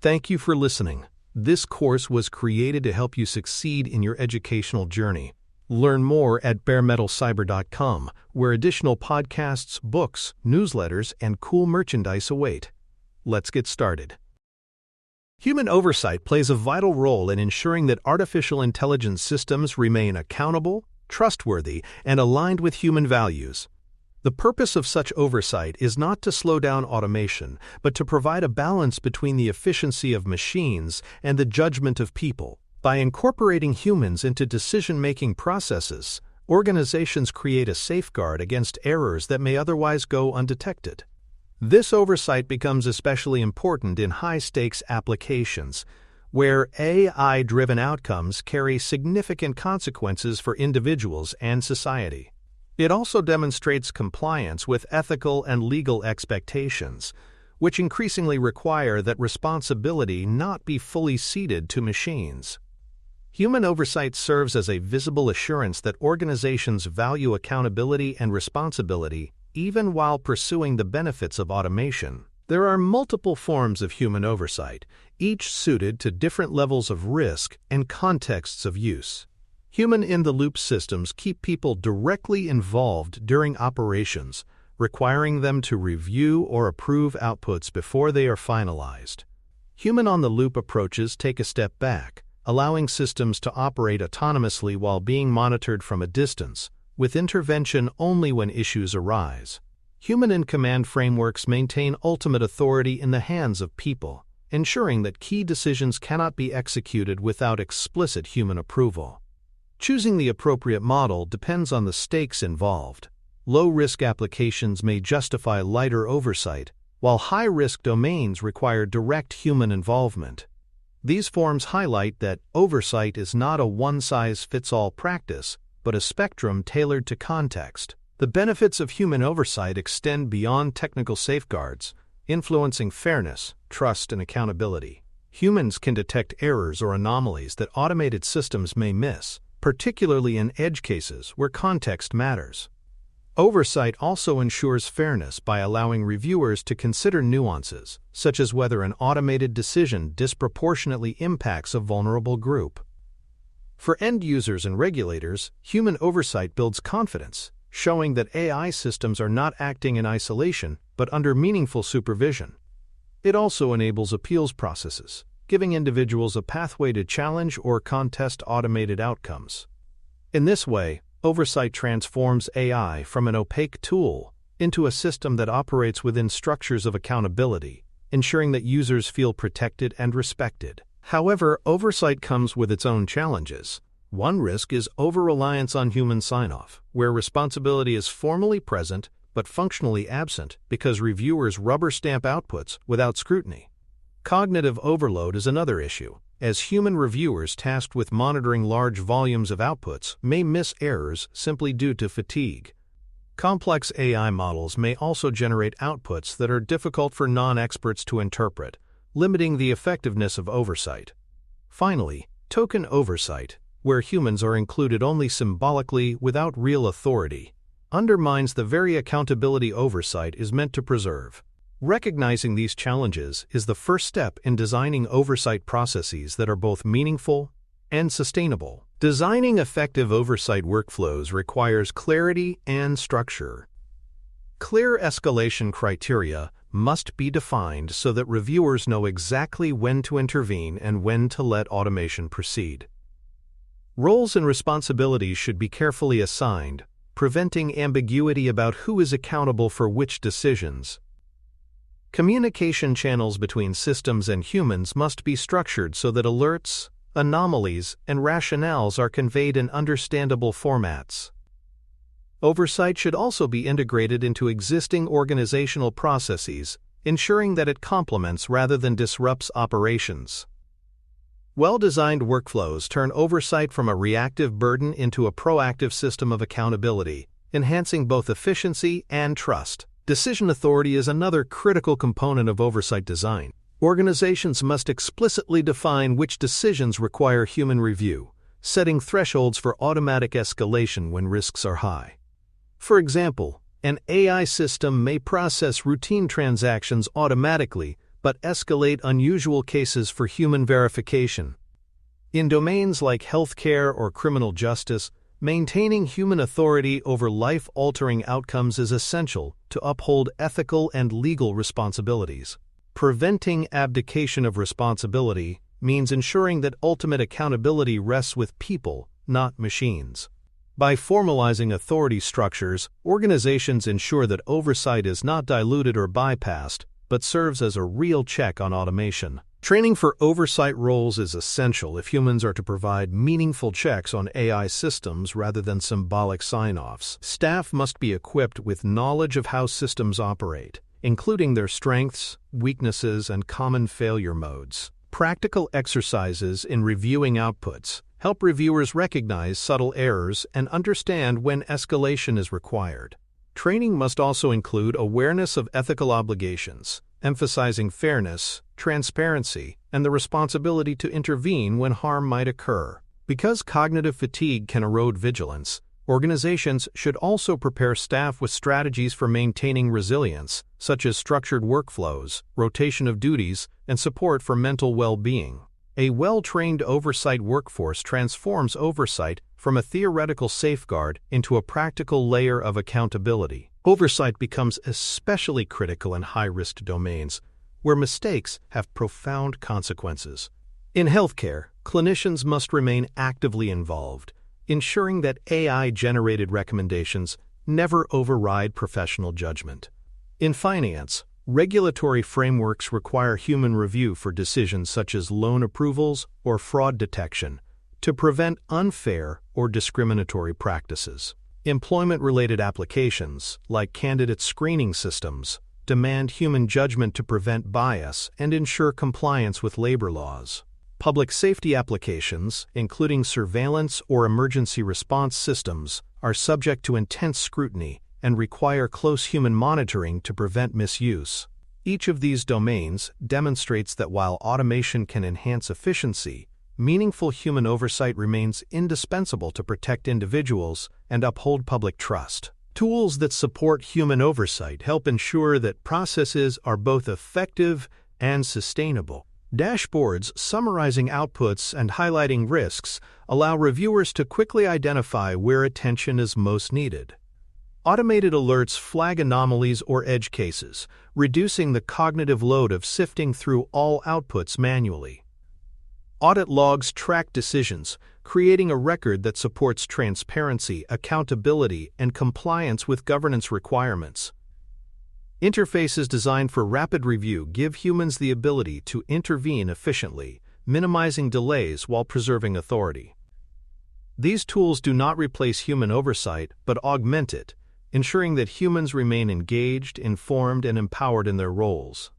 Thank you for listening. This course was created to help you succeed in your educational journey. Learn more at baremetalcyber.com, where additional podcasts, books, newsletters, and cool merchandise await. Let's get started. Human oversight plays a vital role in ensuring that artificial intelligence systems remain accountable, trustworthy, and aligned with human values. The purpose of such oversight is not to slow down automation, but to provide a balance between the efficiency of machines and the judgment of people. By incorporating humans into decision-making processes, organizations create a safeguard against errors that may otherwise go undetected. This oversight becomes especially important in high-stakes applications, where AI-driven outcomes carry significant consequences for individuals and society. It also demonstrates compliance with ethical and legal expectations, which increasingly require that responsibility not be fully ceded to machines. Human oversight serves as a visible assurance that organizations value accountability and responsibility even while pursuing the benefits of automation. There are multiple forms of human oversight, each suited to different levels of risk and contexts of use. Human-in-the-loop systems keep people directly involved during operations, requiring them to review or approve outputs before they are finalized. Human-on-the-loop approaches take a step back, allowing systems to operate autonomously while being monitored from a distance, with intervention only when issues arise. Human-in-command frameworks maintain ultimate authority in the hands of people, ensuring that key decisions cannot be executed without explicit human approval. Choosing the appropriate model depends on the stakes involved. Low-risk applications may justify lighter oversight, while high-risk domains require direct human involvement. These forms highlight that oversight is not a one-size-fits-all practice, but a spectrum tailored to context. The benefits of human oversight extend beyond technical safeguards, influencing fairness, trust, and accountability. Humans can detect errors or anomalies that automated systems may miss, particularly in edge cases where context matters. Oversight also ensures fairness by allowing reviewers to consider nuances, such as whether an automated decision disproportionately impacts a vulnerable group. For end users and regulators, human oversight builds confidence, showing that AI systems are not acting in isolation but under meaningful supervision. It also enables appeals processes, giving individuals a pathway to challenge or contest automated outcomes. In this way, oversight transforms AI from an opaque tool into a system that operates within structures of accountability, ensuring that users feel protected and respected. However, oversight comes with its own challenges. One risk is over-reliance on human sign-off, where responsibility is formally present but functionally absent because reviewers rubber-stamp outputs without scrutiny. Cognitive overload is another issue, as human reviewers tasked with monitoring large volumes of outputs may miss errors simply due to fatigue. Complex AI models may also generate outputs that are difficult for non-experts to interpret, limiting the effectiveness of oversight. Finally, token oversight, where humans are included only symbolically without real authority, undermines the very accountability oversight is meant to preserve. Recognizing these challenges is the first step in designing oversight processes that are both meaningful and sustainable. Designing effective oversight workflows requires clarity and structure. Clear escalation criteria must be defined so that reviewers know exactly when to intervene and when to let automation proceed. Roles and responsibilities should be carefully assigned, preventing ambiguity about who is accountable for which decisions. Communication channels between systems and humans must be structured so that alerts, anomalies, and rationales are conveyed in understandable formats. Oversight should also be integrated into existing organizational processes, ensuring that it complements rather than disrupts operations. Well-designed workflows turn oversight from a reactive burden into a proactive system of accountability, enhancing both efficiency and trust. Decision authority is another critical component of oversight design. Organizations must explicitly define which decisions require human review, setting thresholds for automatic escalation when risks are high. For example, an AI system may process routine transactions automatically but escalate unusual cases for human verification. In domains like healthcare or criminal justice, maintaining human authority over life-altering outcomes is essential to uphold ethical and legal responsibilities. Preventing abdication of responsibility means ensuring that ultimate accountability rests with people, not machines. By formalizing authority structures, organizations ensure that oversight is not diluted or bypassed, but serves as a real check on automation. Training for oversight roles is essential if humans are to provide meaningful checks on AI systems rather than symbolic sign-offs. Staff must be equipped with knowledge of how systems operate, including their strengths, weaknesses, and common failure modes. Practical exercises in reviewing outputs help reviewers recognize subtle errors and understand when escalation is required. Training must also include awareness of ethical obligations, emphasizing fairness, transparency, and the responsibility to intervene when harm might occur. Because cognitive fatigue can erode vigilance, organizations should also prepare staff with strategies for maintaining resilience, such as structured workflows, rotation of duties, and support for mental well-being. A well-trained oversight workforce transforms oversight from a theoretical safeguard into a practical layer of accountability. Oversight becomes especially critical in high-risk domains, where mistakes have profound consequences. In healthcare, clinicians must remain actively involved, ensuring that AI-generated recommendations never override professional judgment. In finance, regulatory frameworks require human review for decisions such as loan approvals or fraud detection to prevent unfair or discriminatory practices. Employment-related applications, like candidate screening systems, demand human judgment to prevent bias and ensure compliance with labor laws. Public safety applications, including surveillance or emergency response systems, are subject to intense scrutiny and require close human monitoring to prevent misuse. Each of these domains demonstrates that while automation can enhance efficiency, meaningful human oversight remains indispensable to protect individuals and uphold public trust. Tools that support human oversight help ensure that processes are both effective and sustainable. Dashboards summarizing outputs and highlighting risks allow reviewers to quickly identify where attention is most needed. Automated alerts flag anomalies or edge cases, reducing the cognitive load of sifting through all outputs manually. Audit logs track decisions, creating a record that supports transparency, accountability, and compliance with governance requirements. Interfaces designed for rapid review give humans the ability to intervene efficiently, minimizing delays while preserving authority. These tools do not replace human oversight, but augment it, ensuring that humans remain engaged, informed, and empowered in their roles.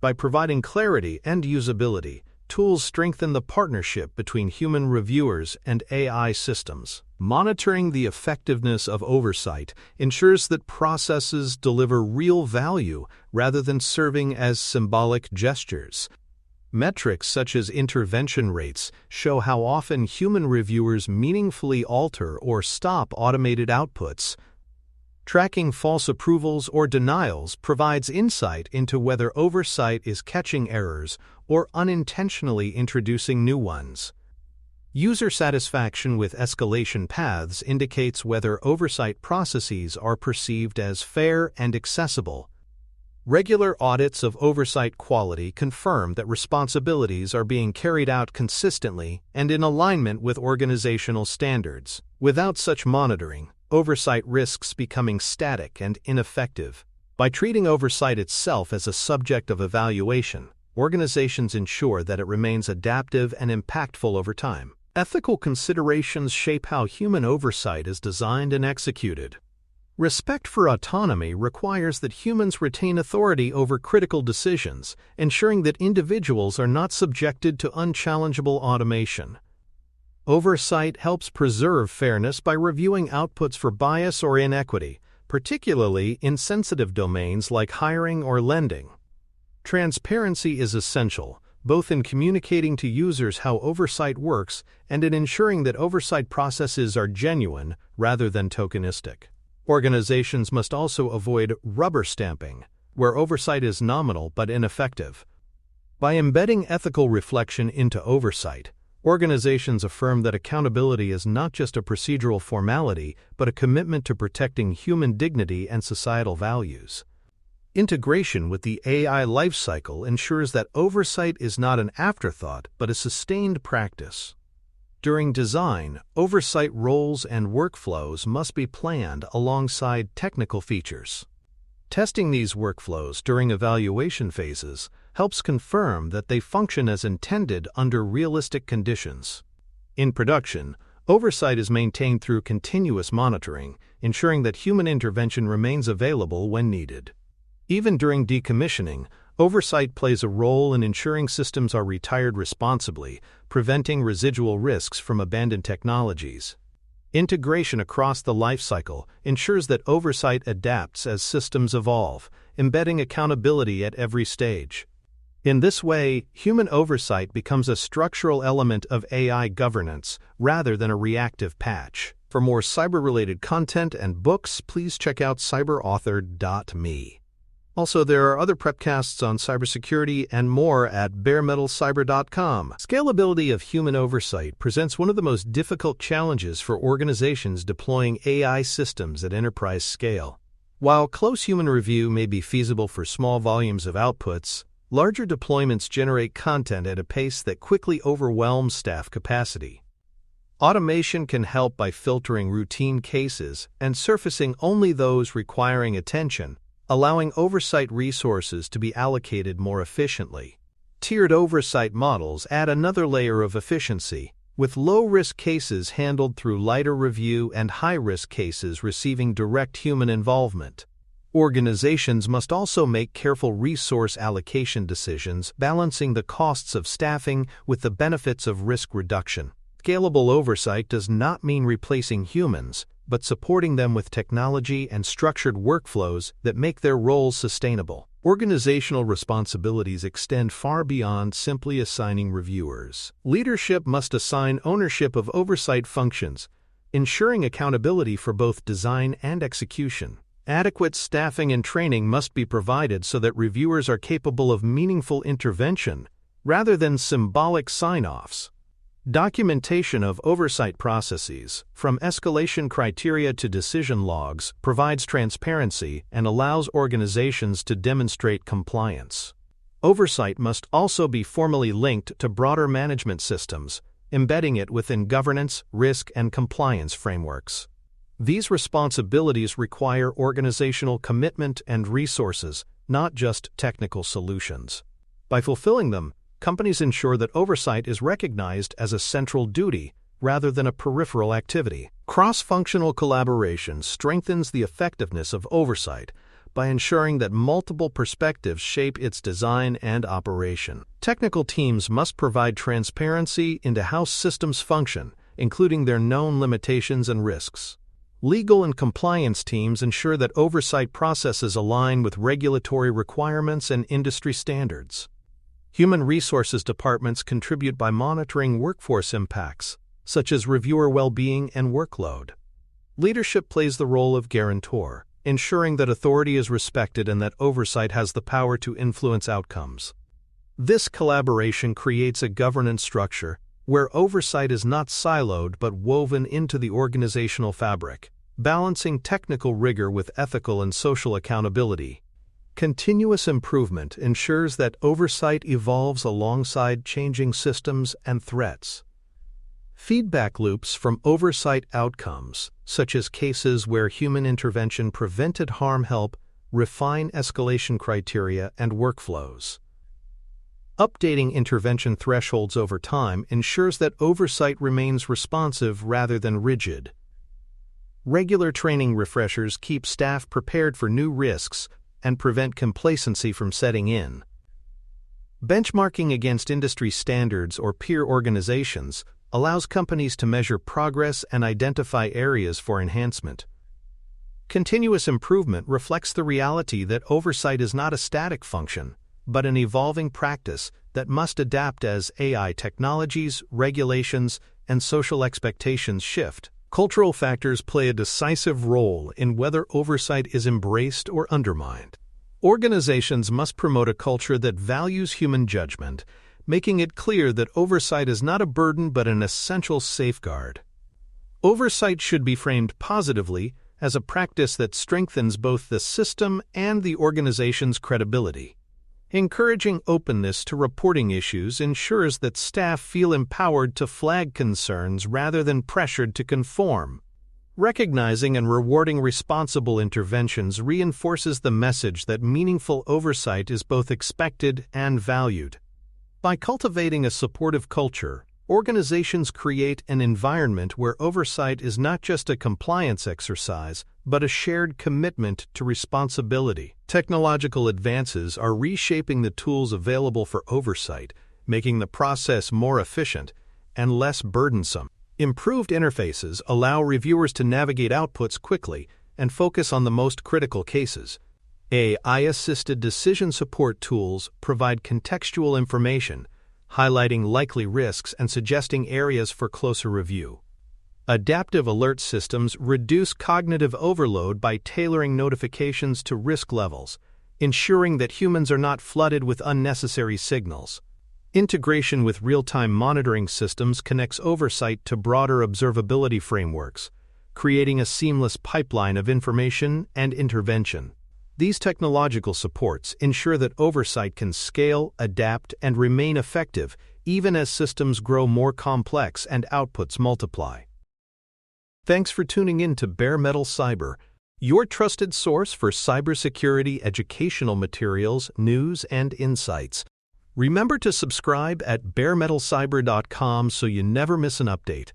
By providing clarity and usability, tools strengthen the partnership between human reviewers and AI systems. Monitoring the effectiveness of oversight ensures that processes deliver real value rather than serving as symbolic gestures. Metrics such as intervention rates show how often human reviewers meaningfully alter or stop automated outputs. Tracking false approvals or denials provides insight into whether oversight is catching errors or unintentionally introducing new ones. User satisfaction with escalation paths indicates whether oversight processes are perceived as fair and accessible. Regular audits of oversight quality confirm that responsibilities are being carried out consistently and in alignment with organizational standards. Without such monitoring, oversight risks becoming static and ineffective. By treating oversight itself as a subject of evaluation, organizations ensure that it remains adaptive and impactful over time. Ethical considerations shape how human oversight is designed and executed. Respect for autonomy requires that humans retain authority over critical decisions, ensuring that individuals are not subjected to unchallengeable automation. Oversight helps preserve fairness by reviewing outputs for bias or inequity, particularly in sensitive domains like hiring or lending. Transparency is essential, both in communicating to users how oversight works and in ensuring that oversight processes are genuine rather than tokenistic. Organizations must also avoid rubber stamping, where oversight is nominal but ineffective. By embedding ethical reflection into oversight, organizations affirm that accountability is not just a procedural formality, but a commitment to protecting human dignity and societal values. Integration with the AI lifecycle ensures that oversight is not an afterthought, but a sustained practice. During design, oversight roles and workflows must be planned alongside technical features. Testing these workflows during evaluation phases helps confirm that they function as intended under realistic conditions. In production, oversight is maintained through continuous monitoring, ensuring that human intervention remains available when needed. Even during decommissioning, oversight plays a role in ensuring systems are retired responsibly, preventing residual risks from abandoned technologies. Integration across the lifecycle ensures that oversight adapts as systems evolve, embedding accountability at every stage. In this way, human oversight becomes a structural element of AI governance rather than a reactive patch. For more cyber-related content and books, please check out cyberauthor.me. Also, there are other prepcasts on cybersecurity and more at baremetalcyber.com. Scalability of human oversight presents one of the most difficult challenges for organizations deploying AI systems at enterprise scale. While close human review may be feasible for small volumes of outputs, larger deployments generate content at a pace that quickly overwhelms staff capacity. Automation can help by filtering routine cases and surfacing only those requiring attention, allowing oversight resources to be allocated more efficiently. Tiered oversight models add another layer of efficiency, with low-risk cases handled through lighter review and high-risk cases receiving direct human involvement. Organizations must also make careful resource allocation decisions, balancing the costs of staffing with the benefits of risk reduction. Scalable oversight does not mean replacing humans, but supporting them with technology and structured workflows that make their roles sustainable. Organizational responsibilities extend far beyond simply assigning reviewers. Leadership must assign ownership of oversight functions, ensuring accountability for both design and execution. Adequate staffing and training must be provided so that reviewers are capable of meaningful intervention rather than symbolic sign-offs. Documentation of oversight processes, from escalation criteria to decision logs, provides transparency and allows organizations to demonstrate compliance. Oversight must also be formally linked to broader management systems, embedding it within governance, risk, and compliance frameworks. These responsibilities require organizational commitment and resources, not just technical solutions. By fulfilling them, companies ensure that oversight is recognized as a central duty rather than a peripheral activity. Cross-functional collaboration strengthens the effectiveness of oversight by ensuring that multiple perspectives shape its design and operation. Technical teams must provide transparency into how systems function, including their known limitations and risks. Legal and compliance teams ensure that oversight processes align with regulatory requirements and industry standards. Human resources departments contribute by monitoring workforce impacts, such as reviewer well-being and workload. Leadership plays the role of guarantor, ensuring that authority is respected and that oversight has the power to influence outcomes. This collaboration creates a governance structure where oversight is not siloed but woven into the organizational fabric, balancing technical rigor with ethical and social accountability. Continuous improvement ensures that oversight evolves alongside changing systems and threats. Feedback loops from oversight outcomes, such as cases where human intervention prevented harm, help refine escalation criteria and workflows. Updating intervention thresholds over time ensures that oversight remains responsive rather than rigid. Regular training refreshers keep staff prepared for new risks and prevent complacency from setting in. Benchmarking against industry standards or peer organizations allows companies to measure progress and identify areas for enhancement. Continuous improvement reflects the reality that oversight is not a static function, but an evolving practice that must adapt as AI technologies, regulations, and social expectations shift. Cultural factors play a decisive role in whether oversight is embraced or undermined. Organizations must promote a culture that values human judgment, making it clear that oversight is not a burden but an essential safeguard. Oversight should be framed positively as a practice that strengthens both the system and the organization's credibility. Encouraging openness to reporting issues ensures that staff feel empowered to flag concerns rather than pressured to conform. Recognizing and rewarding responsible interventions reinforces the message that meaningful oversight is both expected and valued. By cultivating a supportive culture, organizations create an environment where oversight is not just a compliance exercise, but a shared commitment to responsibility. Technological advances are reshaping the tools available for oversight, making the process more efficient and less burdensome. Improved interfaces allow reviewers to navigate outputs quickly and focus on the most critical cases. AI-assisted decision support tools provide contextual information, highlighting likely risks and suggesting areas for closer review. Adaptive alert systems reduce cognitive overload by tailoring notifications to risk levels, ensuring that humans are not flooded with unnecessary signals. Integration with real-time monitoring systems connects oversight to broader observability frameworks, creating a seamless pipeline of information and intervention. These technological supports ensure that oversight can scale, adapt, and remain effective even as systems grow more complex and outputs multiply. Thanks for tuning in to Bare Metal Cyber, your trusted source for cybersecurity educational materials, news, and insights. Remember to subscribe at baremetalcyber.com so you never miss an update.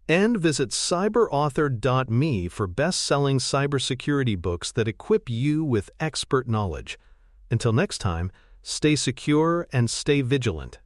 And visit cyberauthor.me for best-selling cybersecurity books that equip you with expert knowledge. Until next time, stay secure and stay vigilant.